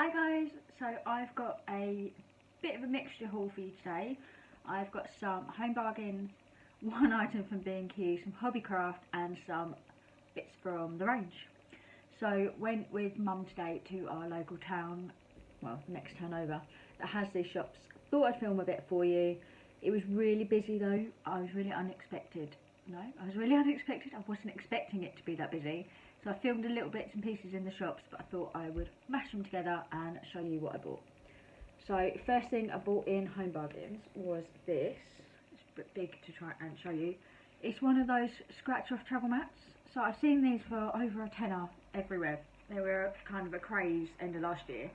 Hi guys, so I've got a bit of a mixture haul for you today. I've got some home bargains, one item from B&Q, some HobbyCraft and some bits from The Range. So went with mum today to our local town, well next town over, that has these shops. Thought I'd film a bit for you. It was really busy though. I was really unexpected. I wasn't expecting it to be that busy. So I filmed a little bits and pieces in the shops, but I thought I would mash them together and show you what I bought. So first thing I bought in home bargains was this. It's a bit big to try and show you. It's one of those scratch off travel mats. So I've seen these for over a tenner everywhere. They were kind of a craze end of last year.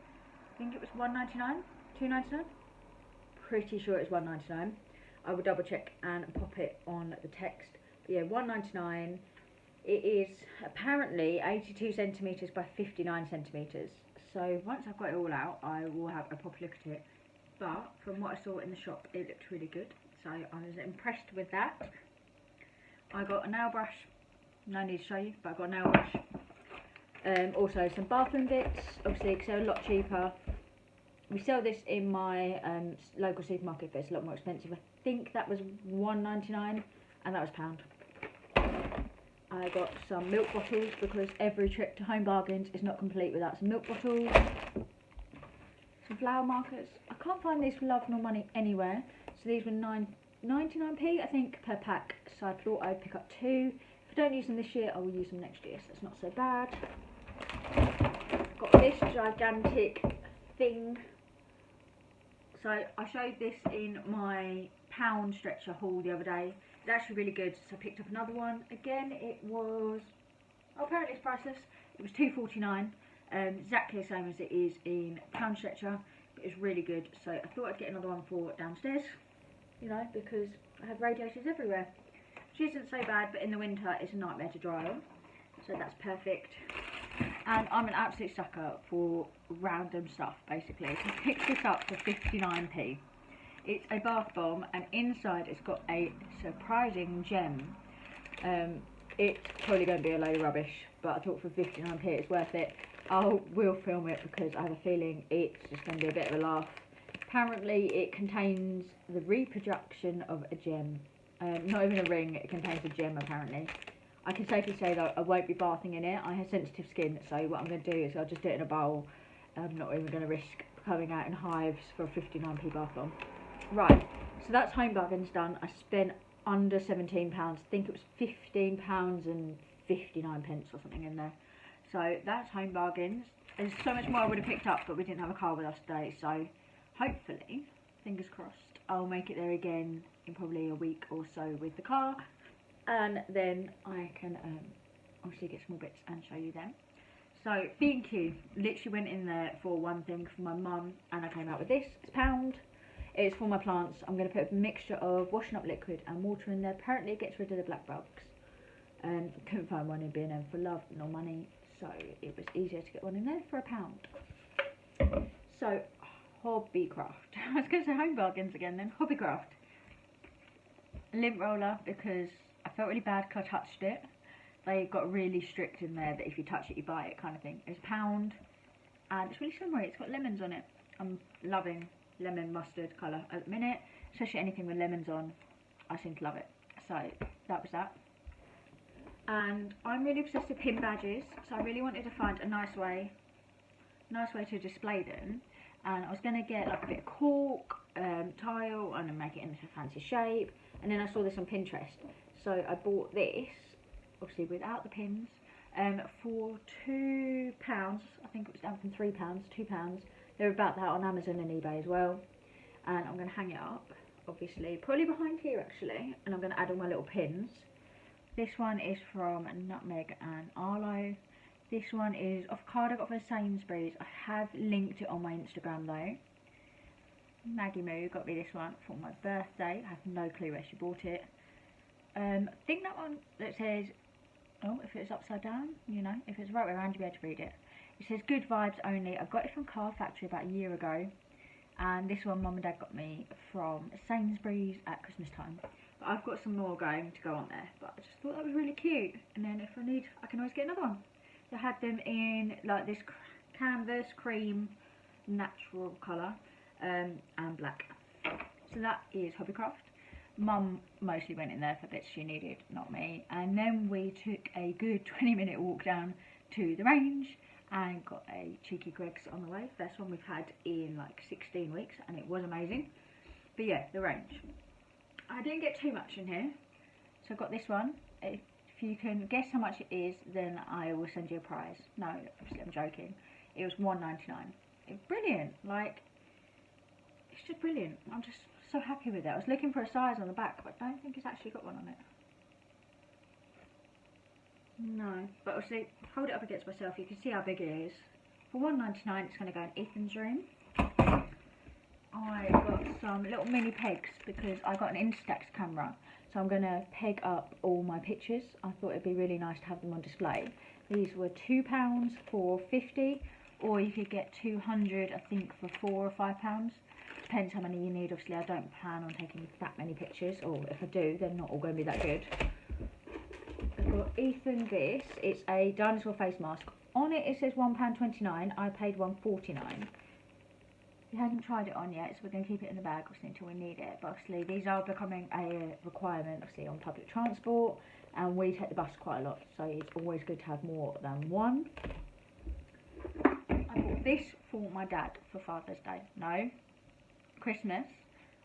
I think it was $1.99, $2.99. Pretty sure it's $1.99. I will double check and pop it on the text. But yeah, $1.99. It is apparently 82 centimetres by 59 centimetres. So once I've got it all out, I will have a proper look at it. But from what I saw in the shop, it looked really good. So I was impressed with that. I got a nail brush. No need to show you, but I got a nail brush. Also some bathroom bits, obviously because they're a lot cheaper. We sell this in my local supermarket, but it's a lot more expensive. I think that was $1.99 and that was £1. I got some milk bottles because every trip to home bargains is not complete without some milk bottles. Some flower markers. I can't find these for love nor money anywhere. So these were 99p I think per pack. So I thought I'd pick up two. If I don't use them this year, I will use them next year. So that's not so bad. Got this gigantic thing. So I showed this in my pound stretcher haul the other day. It's actually really good, so I picked up another one. Again, it was, apparently it's priceless. It was $2.49, exactly the same as it is in pound stretcher. But it's really good, so I thought I'd get another one for downstairs, you know, because I have radiators everywhere. Which isn't so bad, but in the winter it's a nightmare to dry on. So that's perfect. And I'm an absolute sucker for random stuff, basically. So I picked this up for 59p. It's a bath bomb, and inside it's got a surprising gem. It's probably going to be a load of rubbish, but I thought for 59p it's worth it. I will film it because I have a feeling it's just going to be a bit of a laugh. Apparently it contains the reproduction of a gem. Not even a ring, it contains a gem apparently. I can safely say that I won't be bathing in it. I have sensitive skin, so what I'm going to do is I'll just do it in a bowl. I'm not even going to risk coming out in hives for a 59p bath bomb. Right, so that's home bargains done. I spent under £17. I think it was £15 and 59 pence or something in there. So that's home bargains. There's so much more I would have picked up, but we didn't have a car with us today. So hopefully, fingers crossed, I'll make it there again in probably a week or so with the car. And then I can obviously get some more bits and show you them. So B&Q, literally went in there for one thing for my mum, and I came out with this. It's £1. It's for my plants. I'm going to put a mixture of washing up liquid and water in there. Apparently it gets rid of the black bugs. Couldn't find one in B&M for love nor money, so it was easier to get one in there for £1. So HobbyCraft. I was going to say home bargains again then. HobbyCraft. Lint roller, because I felt really bad because I touched it. They got really strict in there that if you touch it you buy it kind of thing. It's £1 and it's really summery. It's got lemons on it. I'm loving lemon mustard colour at the minute, especially anything with lemons on. I seem to love it. So that was that. And I'm really obsessed with pin badges, so I really wanted to find a nice way to display them. And I was going to get like a bit of cork, tile, and then make it into a fancy shape. And then I saw this on Pinterest, so I bought this, obviously without the pins, for £2. I think it was down from £3, £2. They're about that on Amazon and eBay as well. And I'm going to hang it up, obviously, probably behind here actually. And I'm going to add all my little pins. This one is from Nutmeg and Arlo. This one is off a card I got from Sainsbury's. I have linked it on my Instagram though. Maggie Moo got me this one for my birthday. I have no clue where she bought it. I think that one that says, oh, if it's upside down, you know, if it's right way around, you'll be able to read it. It says good vibes only. I got it from Car Factory about a year ago, and this one Mum and Dad got me from Sainsbury's at Christmas time. But I've got some more going to go on there, but I just thought that was really cute. And then if I need, I can always get another one. So I had them in like this canvas, cream, natural colour, and black. So that is HobbyCraft. Mum mostly went in there for bits she needed, not me. And then we took a good 20-minute walk down to The Range and got a cheeky Greggs on the way. First one we've had in like 16 weeks, and it was amazing. But yeah, The Range. I didn't get too much in here, so I got this one. If you can guess how much it is, then I will send you a prize. No, obviously I'm joking. It was $1.99. It's brilliant. Like, it's just brilliant. I'm just so happy with it. I was looking for a size on the back, but I don't think it's actually got one on it. No, but obviously, hold it up against myself. You can see how big it is. For $1.99, it's going to go in Ethan's room. I got some little mini pegs because I got an Instax camera, so I'm going to peg up all my pictures. I thought it'd be really nice to have them on display. These were £2 for 50, or you could get 200, I think, for £4 or £5. Depends how many you need. Obviously, I don't plan on taking that many pictures, or if I do, they're not all going to be that good. I've got Ethan this. It's a dinosaur face mask. On it, it says £1.29. I paid £1.49. He hasn't tried it on yet, so we're going to keep it in the bag obviously until we need it. But obviously these are becoming a requirement obviously on public transport, and we take the bus quite a lot, so it's always good to have more than one. I bought this for my dad for Father's Day. No, Christmas.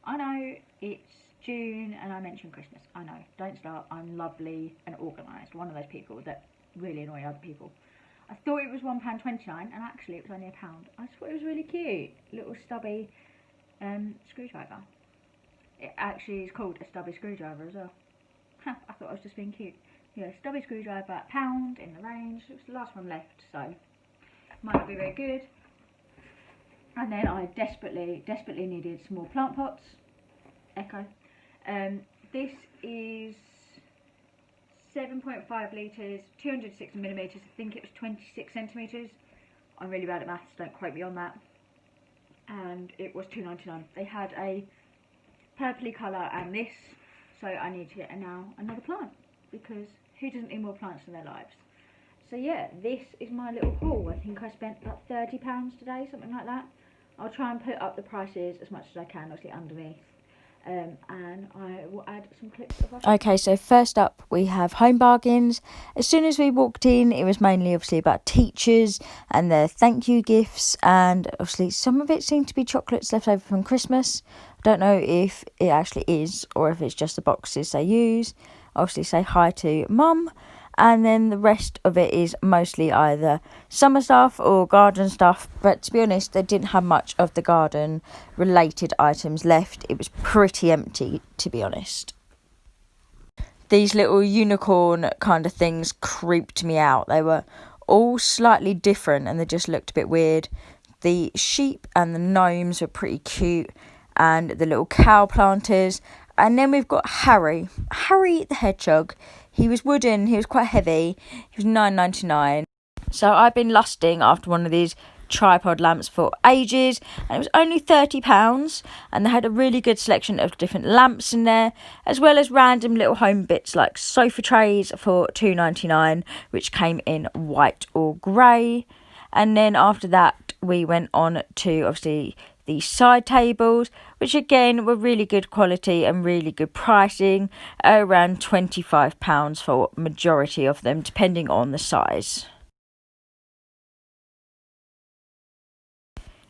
I know it's June and I mentioned Christmas. I know, don't start. I'm lovely and organised. One of those people that really annoy other people. I thought it was £1.29 and actually it was only £1. I just thought it was really cute. Little stubby screwdriver. It actually is called a stubby screwdriver as well. I thought I was just being cute. Yeah, stubby screwdriver, £1 in The Range. It was the last one left, so might not be very good. And then I desperately needed some more plant pots. Echo. This is 7.5 litres, 260 millimetres, I think it was 26 centimetres. I'm really bad at maths, don't quote me on that. And it was £2.99. They had a purpley colour and this, so I need to get now another plant, because who doesn't need more plants in their lives? So yeah, this is my little haul. I think I spent about £30 today, something like that. I'll try and put up the prices as much as I can, obviously underneath. And I will add some clips of our... Okay, so first up we have Home Bargains. As soon as we walked in, it was mainly obviously about teachers and their thank you gifts, and obviously some of it seemed to be chocolates left over from Christmas. I don't know if it actually is or if it's just the boxes they use. Obviously say hi to Mum, and then the rest of it is mostly either summer stuff or garden stuff. But to be honest, they didn't have much of the garden related items left. It was pretty empty, to be honest. These little unicorn kind of things creeped me out. They were all slightly different and they just looked a bit weird. The sheep and the gnomes were pretty cute, and the little cow planters. And then we've got Harry the hedgehog. He was wooden, he was quite heavy, he was $9.99. So I've been lusting after one of these tripod lamps for ages, and it was only £30, and they had a really good selection of different lamps in there, as well as random little home bits like sofa trays for $2.99, which came in white or grey. And then after that we went on to obviously the side tables, which again were really good quality and really good pricing, around £25 for majority of them, depending on the size.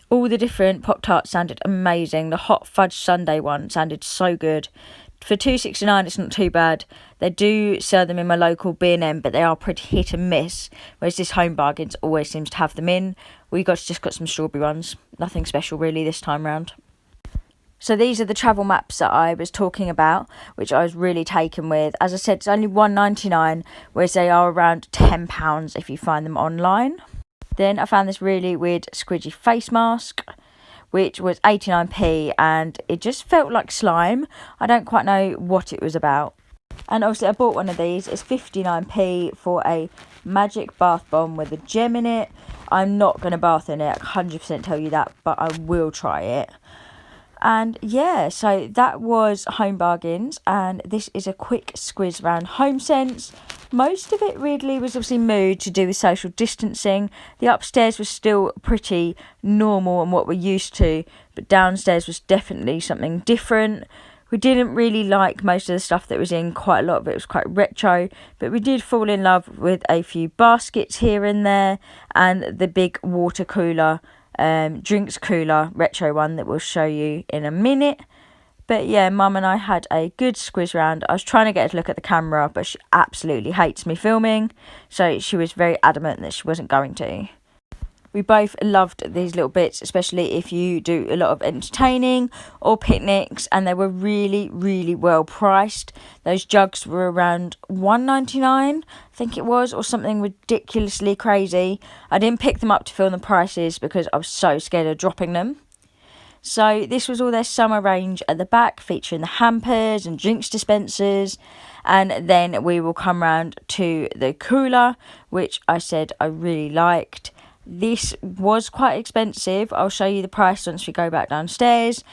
All the different Pop-Tarts sounded amazing. The hot fudge sundae one sounded so good. For $2.69, it's not too bad. They do sell them in my local B&M, but they are pretty hit and miss, whereas this Home Bargains always seems to have them in. We just got some strawberry ones. Nothing special really this time round. So these are the travel maps that I was talking about, which I was really taken with. As I said, it's only $1.99, whereas they are around £10 if you find them online. Then I found this really weird squidgy face mask, which was 89p, and it just felt like slime. I don't quite know what it was about. And obviously I bought one of these. It's 59p for a magic bath bomb with a gem in it. I'm not going to bath in it, I 100% tell you that, but I will try it. And yeah, so that was Home Bargains, and this is a quick squiz around HomeSense. Most of it weirdly was obviously moved to do with social distancing. The upstairs was still pretty normal and what we're used to, but downstairs was definitely something different. We didn't really like most of the stuff that was in, quite a lot of it was quite retro, but we did fall in love with a few baskets here and there, and the big water cooler, drinks cooler, retro one that we'll show you in a minute. But yeah, Mum and I had a good squiz round. I was trying to get her to look at the camera, but she absolutely hates me filming, so she was very adamant that she wasn't going to. We both loved these little bits, especially if you do a lot of entertaining or picnics, and they were really, really well priced. Those jugs were around $1.99, I think it was, or something ridiculously crazy. I didn't pick them up to film the prices because I was so scared of dropping them. So this was all their summer range at the back, featuring the hampers and drinks dispensers. And then we will come round to the cooler, which I said I really liked. This was quite expensive. I'll show you the price once we go back downstairs.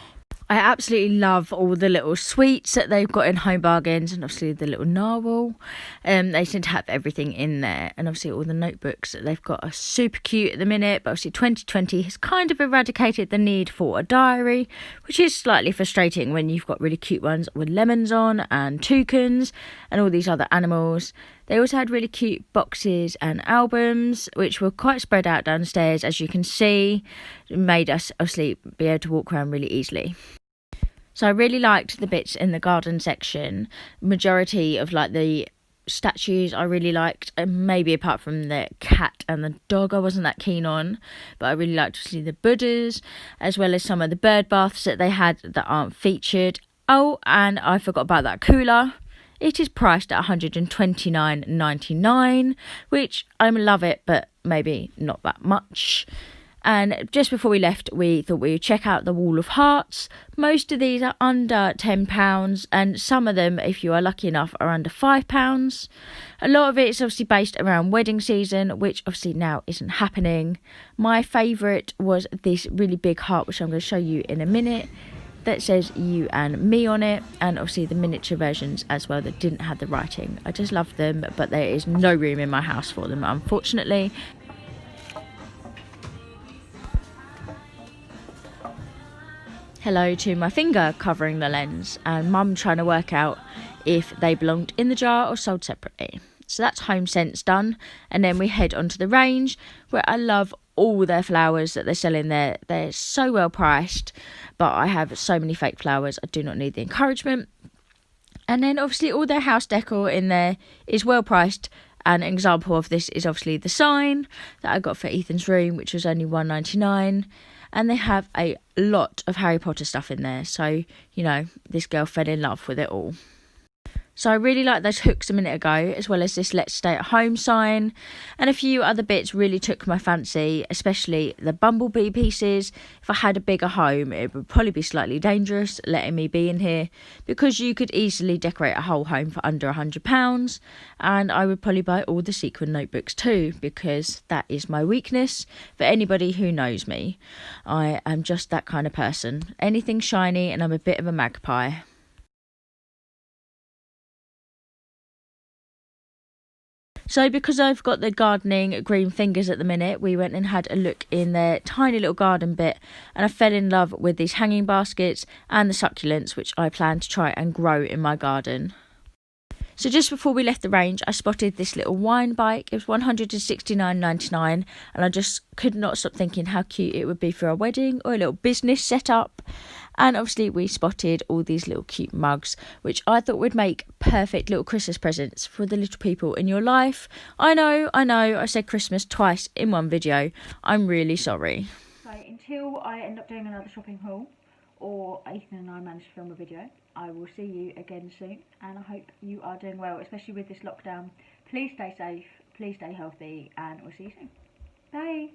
I absolutely love all the little sweets that they've got in Home Bargains, and obviously the little narwhal. They seem to have everything in there, and obviously all the notebooks that they've got are super cute at the minute. But obviously 2020 has kind of eradicated the need for a diary, which is slightly frustrating when you've got really cute ones with lemons on and toucans and all these other animals. They also had really cute boxes and albums, which were quite spread out downstairs, as you can see. It made us obviously be able to walk around really easily. So I really liked the bits in the garden section. Majority of like the statues I really liked, maybe apart from the cat and the dog I wasn't that keen on, but I really liked to see the Buddhas, as well as some of the bird baths that they had that aren't featured. Oh, and I forgot about that cooler. It is priced at $129.99, which I love it, but maybe not that much. And just before we left, we thought we would check out the Wall of Hearts. Most of these are under £10, and some of them, if you are lucky enough, are under £5. A lot of it is obviously based around wedding season, which obviously now isn't happening. My favourite was this really big heart, which I'm going to show you in a minute, that says you and me on it, and obviously the miniature versions as well that didn't have the writing. I just love them, but there is no room in my house for them, unfortunately. Hello to my finger covering the lens, and Mum trying to work out if they belonged in the jar or sold separately. So that's Home Sense done, and then we head on to the Range, where I love all their flowers that they're selling there. They're so well priced, but I have so many fake flowers, I do not need the encouragement. And then obviously all their house decor in there is well priced, and an example of this is obviously the sign that I got for Ethan's room, which was only $1.99. And they have a lot of Harry Potter stuff in there, so you know this girl fell in love with it all. So I really liked those hooks a minute ago, as well as this Let's Stay at Home sign. And a few other bits really took my fancy, especially the bumblebee pieces. If I had a bigger home, it would probably be slightly dangerous letting me be in here, because you could easily decorate a whole home for under £100. And I would probably buy all the sequin notebooks too, because that is my weakness. For anybody who knows me, I am just that kind of person. Anything shiny, and I'm a bit of a magpie. So because I've got the gardening green fingers at the minute, we went and had a look in their tiny little garden bit, and I fell in love with these hanging baskets and the succulents, which I plan to try and grow in my garden. So just before we left the Range, I spotted this little wine bike. It was $169.99, and I just could not stop thinking how cute it would be for a wedding or a little business setup. And obviously we spotted all these little cute mugs, which I thought would make perfect little Christmas presents for the little people in your life. I know, I said Christmas twice in one video. I'm really sorry. So until I end up doing another shopping haul, or Ethan and I manage to film a video, I will see you again soon, and I hope you are doing well, especially with this lockdown. Please stay safe, please stay healthy, and we'll see you soon. Bye!